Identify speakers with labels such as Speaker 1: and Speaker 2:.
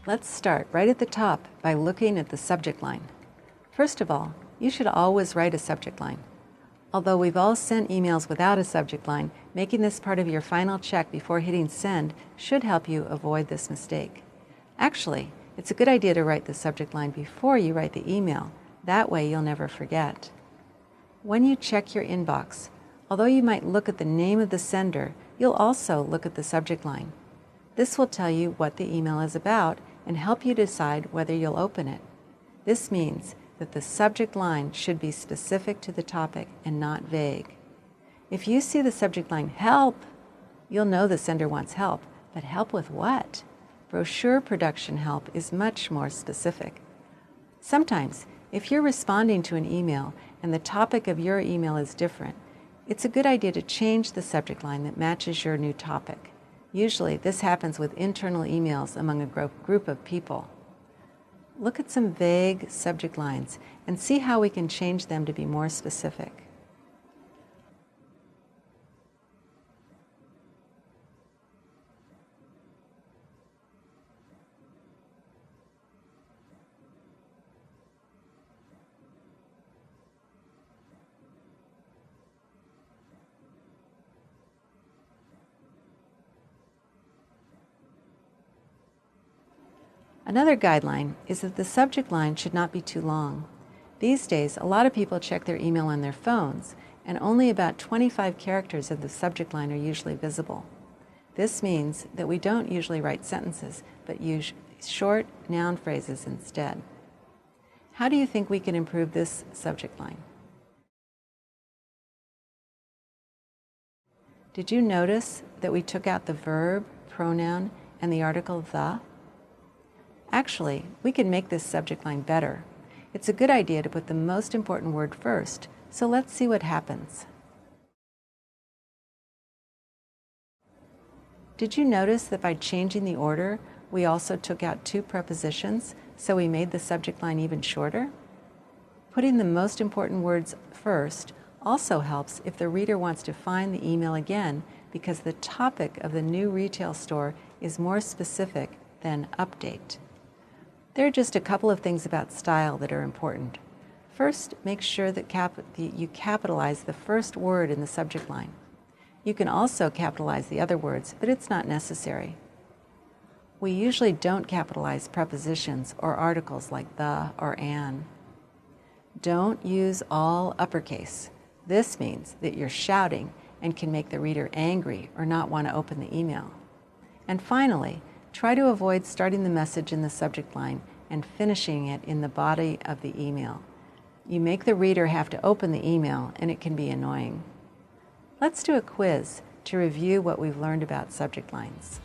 Speaker 1: Let's start right at the top by looking at the subject line. First of all, you should always write a subject line. Although we've all sent emails without a subject line, making this part of your final check before hitting send should help you avoid this mistake. Actually, it's a good idea to write the subject line before you write the email. That way you'll never forget. When you check your inbox, although you might look at the name of the sender, you'll also look at the subject line. This will tell you what the email is about and help you decide whether you'll open it. This means that the subject line should be specific to the topic and not vague. If you see the subject line, help, you'll know the sender wants help, but help with what? Brochure production help is much more specific. Sometimes, if you're responding to an email and the topic of your email is different, it's a good idea to change the subject line that matches your new topic. Usually, this happens with internal emails among a group of people. Look at some vague subject lines and see how we can change them to be more specific. Another guideline is that the subject line should not be too long. These days, a lot of people check their email on their phones, and only about 25 characters of the subject line are usually visible. This means that we don't usually write sentences, but use short noun phrases instead. How do you think we can improve this subject line? Did you notice that we took out the verb, pronoun, and the article the? Actually, we can make this subject line better. It's a good idea to put the most important word first, so let's see what happens. Did you notice that by changing the order, we also took out two prepositions, so we made the subject line even shorter? Putting the most important words first also helps if the reader wants to find the email again, because the topic of the new retail store is more specific than update. There are just a couple of things about style that are important. First, make sure that you capitalize the first word in the subject line. You can also capitalize the other words, but it's not necessary. We usually don't capitalize prepositions or articles like the or an. Don't use all uppercase. This means that you're shouting and can make the reader angry or not want to open the email. And finally, try to avoid starting the message in the subject line and finishing it in the body of the email. You make the reader have to open the email, and it can be annoying. Let's do a quiz to review what we've learned about subject lines.